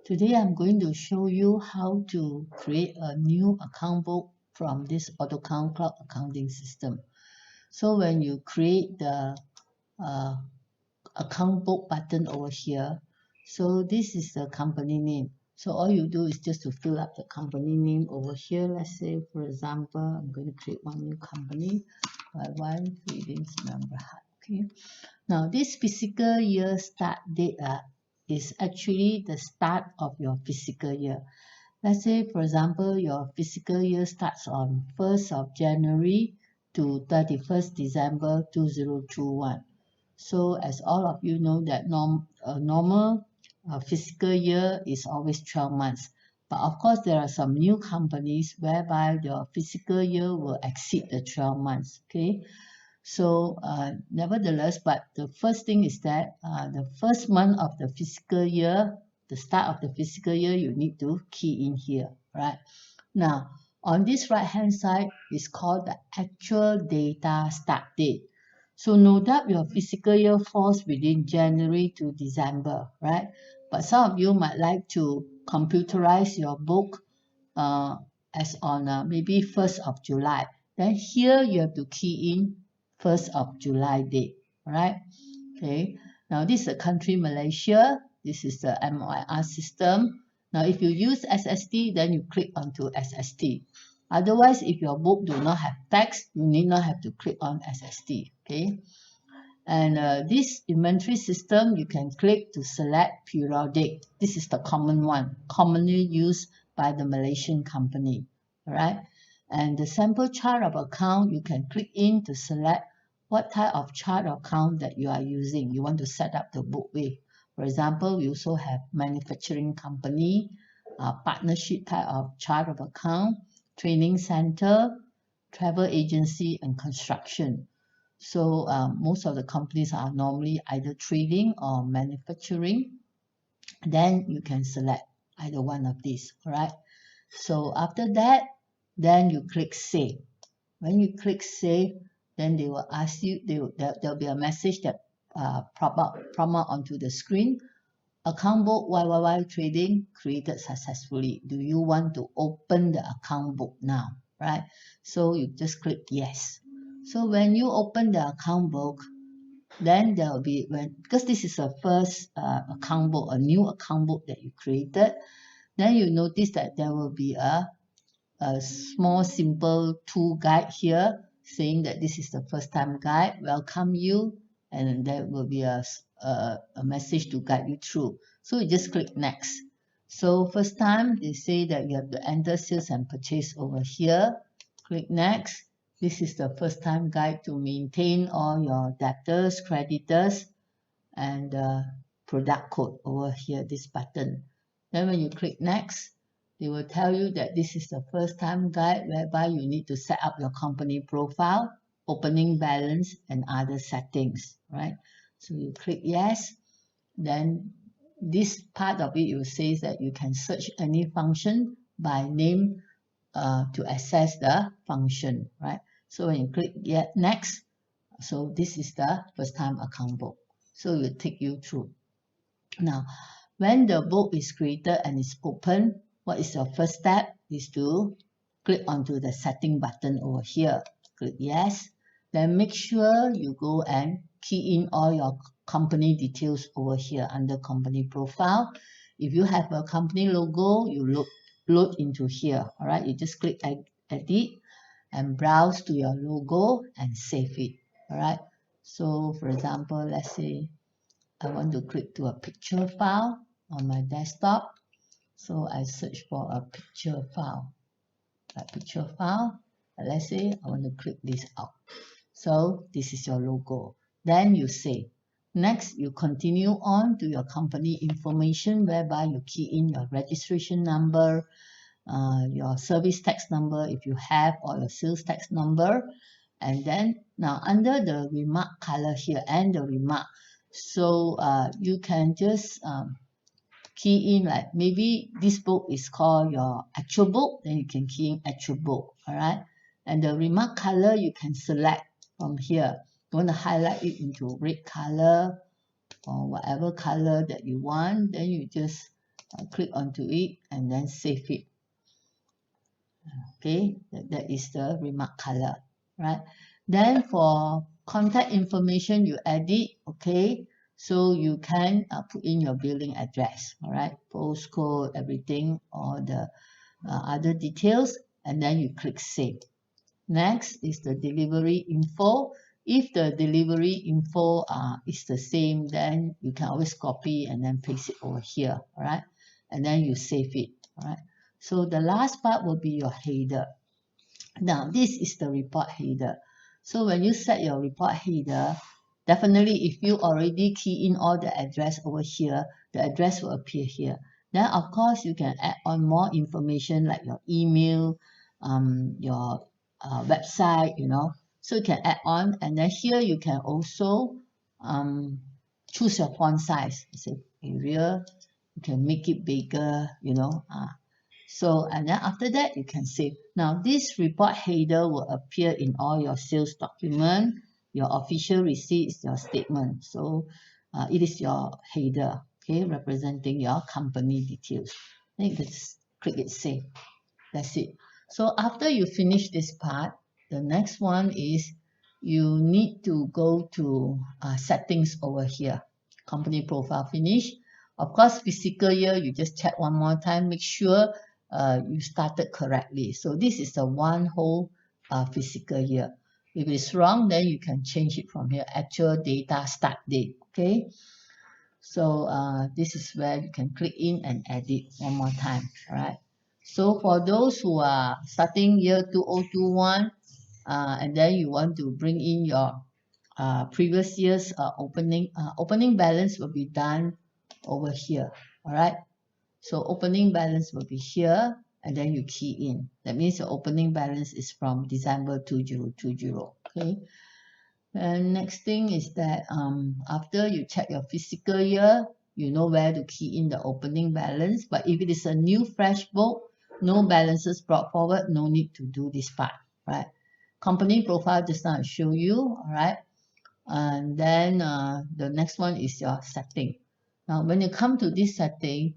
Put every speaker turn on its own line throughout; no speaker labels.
Today I'm going to show you how to create a new account book from this Autocount Cloud Accounting system. So when you create the account book button over here, so this is the company name. So all you do is just to fill up the company name over here. Let's say, for example, I'm going to create one new company, YY Readings Member Hub. Okay. Now this fiscal year start date is actually the start of your fiscal year. Let's say, for example, your fiscal year starts on 1st of January to 31st December 2021. So as all of you know that normal fiscal year is always 12 months. But of course, there are some new companies whereby your fiscal year will exceed the 12 months. Okay. So nevertheless, but the first thing is that the first month of the fiscal year, the start of the fiscal year, you need to key in here, right? Now, on this right-hand side is called the actual data start date. So no doubt your fiscal year falls within January to December, right? But some of you might like to computerize your book as on maybe 1st of July. Then here you have to key in 1st of July date, right? Okay. Now this is the country Malaysia. This is the MOIR system. Now if you use SST, then you click onto SST. Otherwise, if your book do not have text, you need not have to click on SST. Okay. And this inventory system, you can click to select periodic. This is the common one, commonly used by the Malaysian company. All right. And the sample chart of account, you can click in to select what type of chart or account that you are using. You want to set up the book with. For example, we also have manufacturing company, partnership type of chart of account, training center, travel agency, and construction. So most of the companies are normally either trading or manufacturing. Then you can select either one of these, all right? So after that, then you click save. When you click save, then they will ask you, there'll be a message that prompt out onto the screen. Account book YYY trading created successfully. Do you want to open the account book now, right? So you just click yes. So when you open the account book, then there will be, because this is the first account book, a new account book that you created, then you notice that there will be a small simple tool guide here saying that this is the first time guide, welcome you, and there will be a message to guide you through. So you just click next. So first time they say that you have to enter sales and purchase over here. Click next. This is the first time guide to maintain all your debtors, creditors, and product code over here, this button. Then when you click next, they will tell you that this is the first time guide whereby you need to set up your company profile, opening balance, and other settings, right? So you click yes. Then this part of it will say that you can search any function by name to access the function, right? So when you click next, so this is the first time account book. So it will take you through. Now, when the book is created and is open, what is your first step? Is to click onto the setting button over here. Click yes. Then make sure you go and key in all your company details over here under company profile. If you have a company logo, you load into here. All right, you just click edit and browse to your logo and save it. All right. So for example, let's say I want to click to a picture file on my desktop. So I search for a picture file. Let's say I want to click this out. So this is your logo. Then you save. Next, you continue on to your company information whereby you key in your registration number, your service tax number if you have, or your sales tax number. And then now under the remark color here and the remark, so you can just key in, like maybe this book is called your actual book, then you can key in actual book, all right? And the remark color you can select from here. You want to highlight it into red color or whatever color that you want, then you just click onto it and then save it. Okay, that is the remark color, right? Then for contact information, you edit, okay? So you can put in your billing address, all right? Postcode, everything, all the other details, and then you click save. Next is the delivery info. If the delivery info is the same, then you can always copy and then paste it over here, all right? And then you save it, all right? So the last part will be your header. Now, this is the report header. So when you set your report header, definitely if you already key in all the address over here, the address will appear here. Then, of course, you can add on more information like your email, your website, So you can add on, and then here you can also choose your font size. Say Arial, you can make it bigger, So, and then after that, you can save. Now, this report header will appear in all your sales document, your official receipts, your statement. So, it is your header, okay, representing your company details. Then you just click it save. That's it. So, after you finish this part, the next one is you need to go to settings over here. Company profile finish. Of course, fiscal year, you just check one more time, make sure you started correctly. So this is the one whole fiscal year. If it's wrong, then you can change it from here. Actual data start date. Okay. So this is where you can click in and edit one more time. All right. So for those who are starting year 2021, and then you want to bring in your previous year's opening balance will be done over here. All right. So opening balance will be here, and then you key in. That means your opening balance is from December 2020. Okay. And next thing is that after you check your fiscal year, you know where to key in the opening balance. But if it is a new fresh book, no balances brought forward, no need to do this part, right? Company profile just now I show you, all right? And then the next one is your setting. Now, when you come to this setting,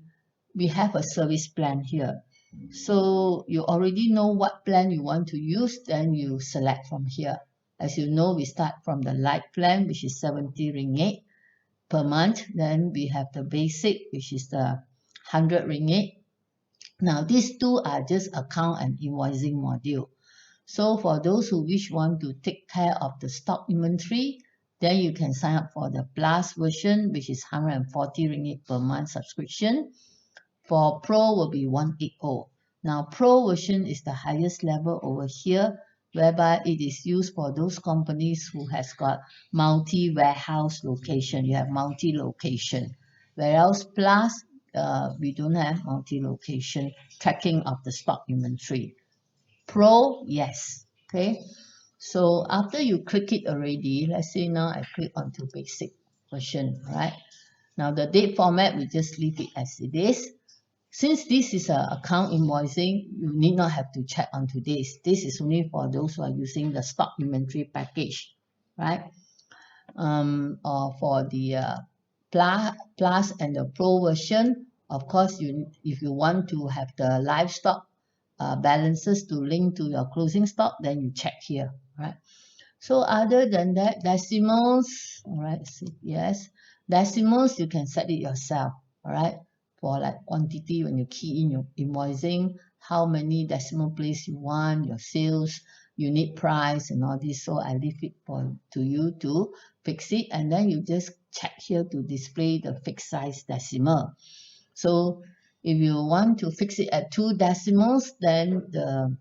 we have a service plan here. So you already know what plan you want to use, then you select from here. As you know, we start from the light plan, which is 70 ringgit per month. Then we have the basic, which is the 100 ringgit. Now, these two are just account and invoicing module. So for those who want to take care of the stock inventory, then you can sign up for the plus version, which is 140 ringgit per month subscription. For Pro will be 180. Now Pro version is the highest level over here, whereby it is used for those companies who has got multi-warehouse location. You have multi-location. Whereas Plus, we don't have multi-location tracking of the stock inventory. Pro, yes. Okay. So after you click it already, let's say now I click onto basic version, right? Now the date format, we just leave it as it is. Since this is an account invoicing, you need not have to check onto this. This is only for those who are using the stock inventory package, right? Or for the plus and the Pro version, of course, if you want to have the livestock balances to link to your closing stock, then you check here, right? So other than that, decimals, all right, yes, decimals, you can set it yourself, all right, for like quantity when you key in your invoicing, how many decimal place you want, your sales, unit price and all this. So I leave it to you to fix it, and then you just check here to display the fixed size decimal. So if you want to fix it at 2 decimals, then the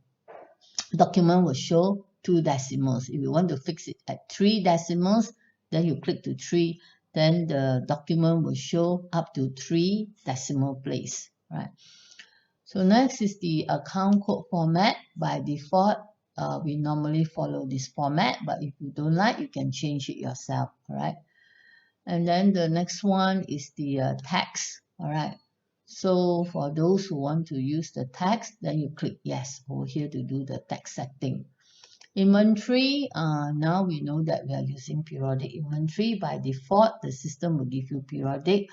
document will show 2 decimals. If you want to fix it at 3 decimals, then you click to 3, then the document will show up to 3 decimal place, right? So next is the account code format. By default, we normally follow this format, but if you don't like, you can change it yourself, all right? And then the next one is the text, all right? So for those who want to use the text, then you click yes over here to do the text setting. Inventory, now we know that we are using periodic inventory. By default, the system will give you periodic.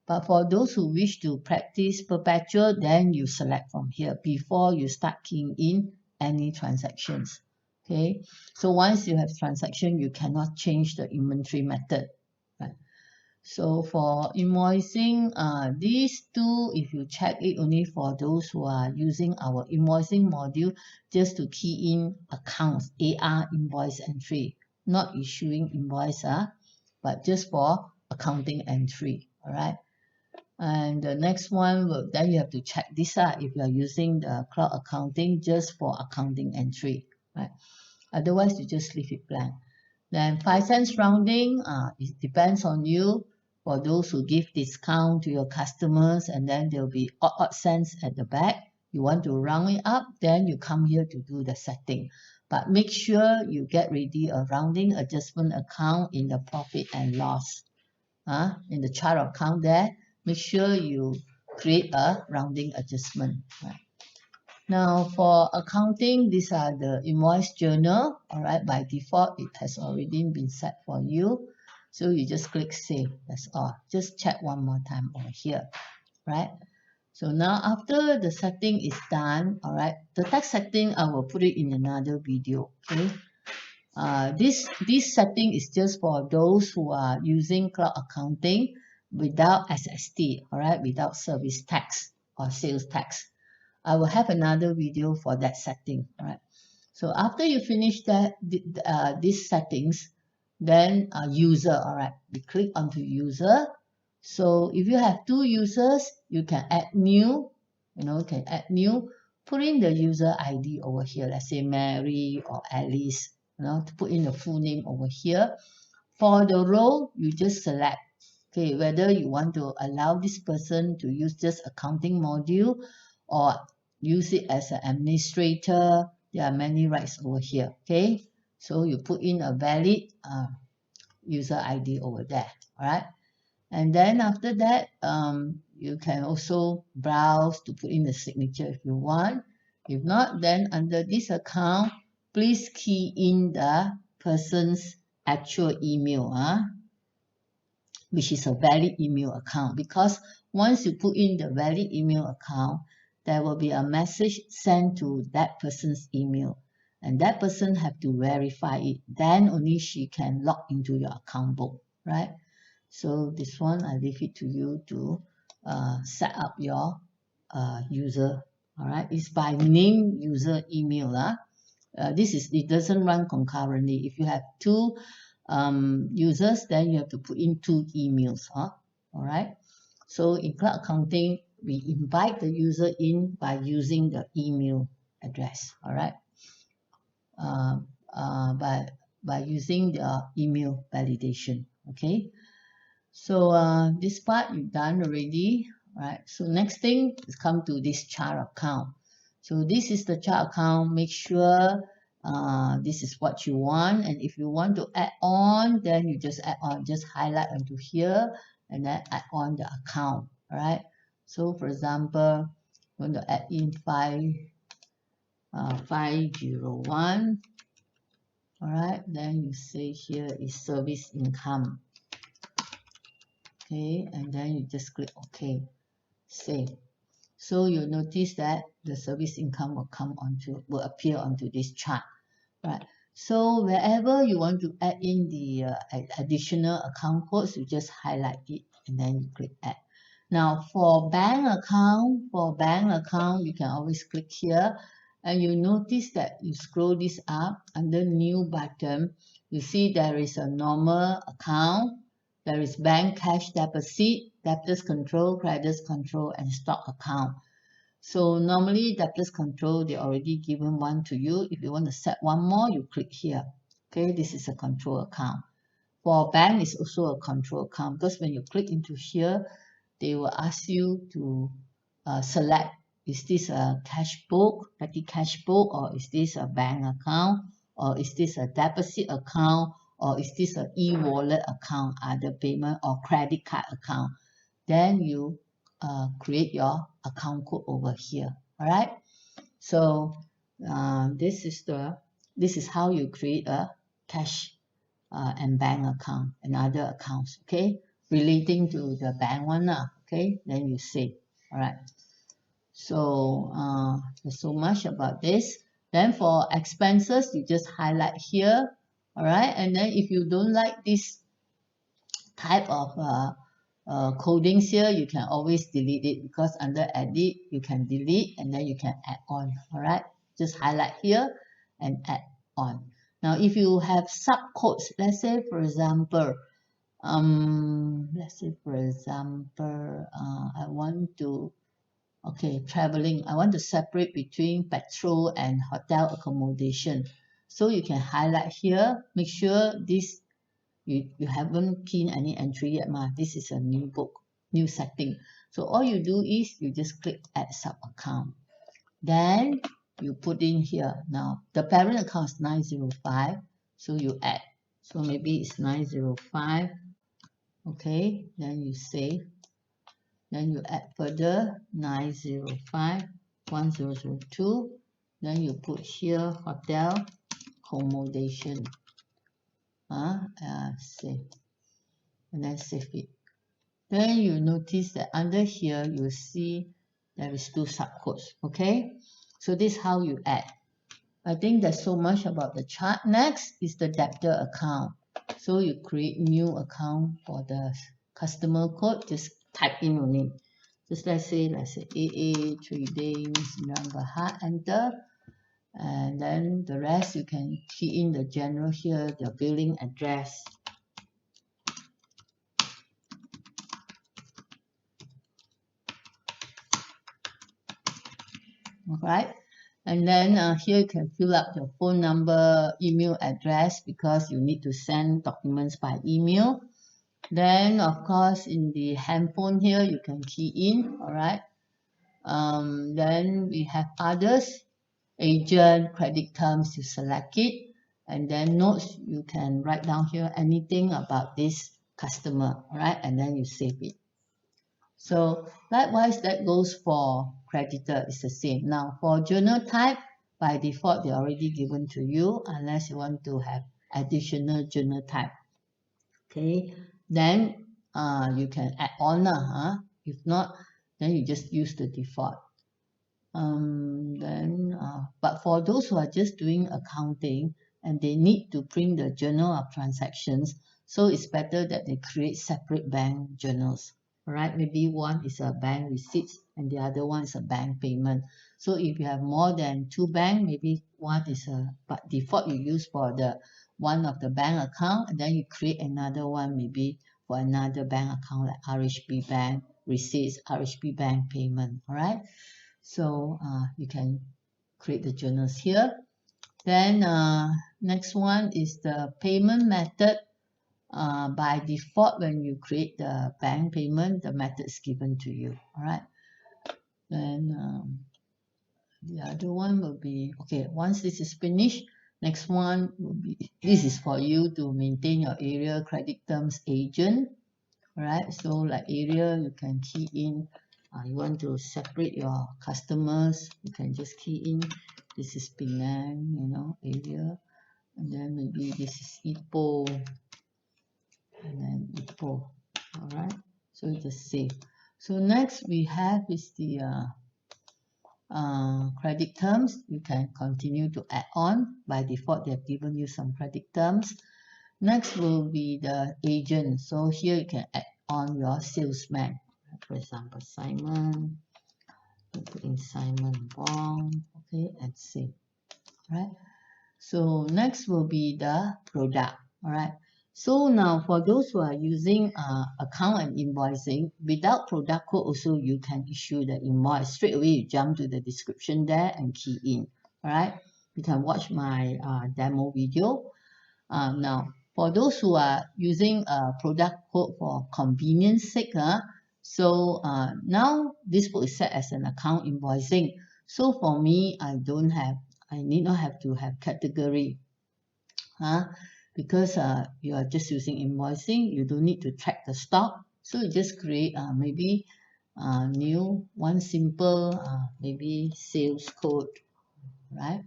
But for those who wish to practice perpetual, then you select from here before you start keying in any transactions. Okay, so once you have transaction, you cannot change the inventory method. Right? So for invoicing, these two, if you check it only for those who are using our invoicing module, just to key in accounts, AR invoice entry, not issuing invoice, but just for accounting entry. All right. And the next one, then you have to check this if you are using the cloud accounting just for accounting entry, right? Otherwise, you just leave it blank. Then 5 cents rounding, it depends on you. For those who give discount to your customers, and then there will be odd cents at the back. You want to round it up, then you come here to do the setting. But make sure you get ready a rounding adjustment account in the profit and loss. In the chart account there, make sure you create a rounding adjustment. Right? Now for accounting, these are the invoice journal. All right, by default, it has already been set for you. So you just click save, that's all. Just check one more time over here, right? So now after the setting is done, all right, the tax setting, I will put it in another video, okay? This setting is just for those who are using cloud accounting without SST, all right, without service tax or sales tax. I will have another video for that setting, all right. So after you finish that these settings, then user, all right, we click onto user. So if you have 2 users, you can add new, can add new, put in the user ID over here, let's say Mary or Alice, to put in the full name over here. For the role, you just select, okay, whether you want to allow this person to use just accounting module or use it as an administrator. There are many rights over here, okay? So you put in a valid user ID over there, all right? And then after that, you can also browse to put in the signature if you want. If not, then under this account, please key in the person's actual email, which is a valid email account, because once you put in the valid email account, there will be a message sent to that person's email, and that person have to verify it. Then only she can log into your account book, right? So this one, I leave it to you to set up your user. All right, it's by name, user, email. It doesn't run concurrently. If you have 2 users, then you have to put in 2 emails. All right. So in cloud accounting, we invite the user in by using the email address. All right. By using the email validation. Okay. So this part you've done already, right? So next thing is come to this chart account. So this is the chart account. Make sure this is what you want, and if you want to add on, then you just add on. Just highlight onto here and then add on the account. All right. So for example, I'm going to add in 501. All right. Then you say here is service income. Okay, and then you just click OK, save. So you'll notice that the service income will appear onto this chart, right? So wherever you want to add in the additional account codes, you just highlight it and then you click add. Now for bank account, you can always click here, and you notice that you scroll this up under new button, you see there is a normal account. There is bank cash deposit, debtors control, creditors control, and stock account. So normally debtors control, they already given one to you. If you want to set one more, you click here. Okay, this is a control account. For bank, it's also a control account, because when you click into here, they will ask you to select, is this a cash book, petty cash book, or is this a bank account, or is this a deposit account, or is this an e-wallet account, other payment or credit card account. Then you create your account code over here. All right. So this is how you create a cash and bank account and other accounts. Okay, relating to the bank one. Okay, then you save. All right. So there's so much about this. Then for expenses, you just highlight here. All right, and then if you don't like this type of codings here, you can always delete it, because under edit you can delete and then you can add on. All right, just highlight here and add on. Now if you have subcodes, let's say for example I want to, okay, traveling, I want to separate between petrol and hotel accommodation. So you can highlight here, make sure this you haven't pinned any entry yet ma. This is a new book, new setting. So all you do is you just click add sub account. Then you put in here. Now the parent account is 905. So you add. So maybe it's 905. Okay, then you save. Then you add further 905 1002. Then you put here hotel accommodation. Save. And then save it. Then you notice that under here you see there is two subcodes. Okay, so this is how you add. I think there's so much about the chart. Next is the debtor account. So you create new account for the customer code. Just type in your name. Just let's say AA trading number, enter, and then the rest you can key in the general here, the billing address. Alright, and then here you can fill up your phone number, email address, because you need to send documents by email. Then of course in the handphone here you can key in. Alright, then we have others, agent, credit terms, you select it, and then notes, you can write down here anything about this customer. Alright, and then you save it. So likewise, that goes for creditor, it's the same. Now for journal type, by default they're already given to you, unless you want to have additional journal type. Okay, then you can add on. If not, then you just use the default. But for those who are just doing accounting and they need to print the journal of transactions, so it's better that they create separate bank journals. Right, maybe one is a bank receipts and the other one is a bank payment. So if you have more than two bank, maybe one is but default you use for the one of the bank account, and then you create another one maybe for another bank account like RHB bank receipts, RHB bank payment. All right, so you can create the journals here. Then next one is the payment method. By default, when you create the bank payment, the method is given to you. All right. Then the other one will be, okay, once this is finished, next one will be, this is for you to maintain your area credit terms agent. All right. So like area, you can key in, you want to separate your customers, you can just key in, this is Penang, area, and then maybe this is Ipoh, and then Ipoh. All right, so just save. So next we have is the credit terms. You can continue to add on. By default they have given you some credit terms. Next will be the agent. So here you can add on your salesman. For example, Simon. You put in Simon Wong. Okay, and save. Right. So next will be the product. All right. So now for those who are using account and invoicing, without product code also you can issue the invoice. Straight away you jump to the description there and key in. All right. You can watch my demo video. Now for those who are using a product code for convenience sake, so now this book is set as an account invoicing. So for me, I need not have to have category, because you are just using invoicing. You don't need to track the stock, so you just create maybe new one simple maybe sales code, right?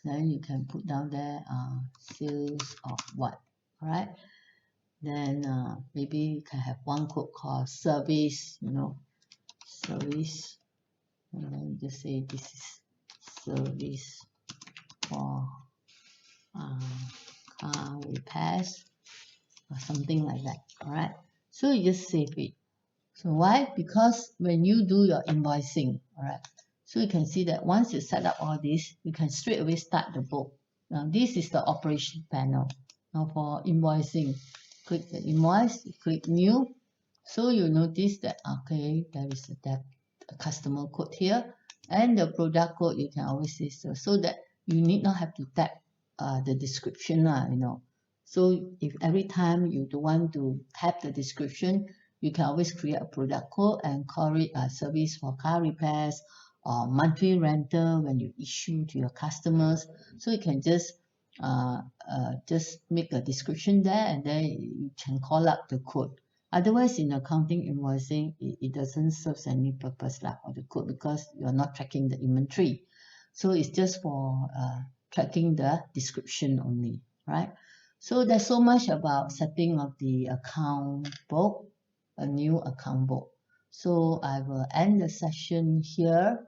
Then you can put down there sales of what, right? Then maybe you can have one code called service, service, and then just say this is service for car repairs or something like that. All right, so you just save it. So why? Because when you do your invoicing, all right, so you can see that once you set up all this, you can straight away start the book. Now this is the operation panel. Now for invoicing, click the invoice, click new. So you notice that, okay, there is a customer code here, and the product code you can always see, so that you need not have to tap the description, So if every time you don't want to tap the description, you can always create a product code and call it a service for car repairs or monthly rental when you issue to your customers. So you can just make a description there, and then you can call up the code. Otherwise, in accounting invoicing, it doesn't serve any purpose for the code, because you're not tracking the inventory. So it's just for tracking the description only, right? So there's so much about setting of the account book, a new account book. So I will end the session here.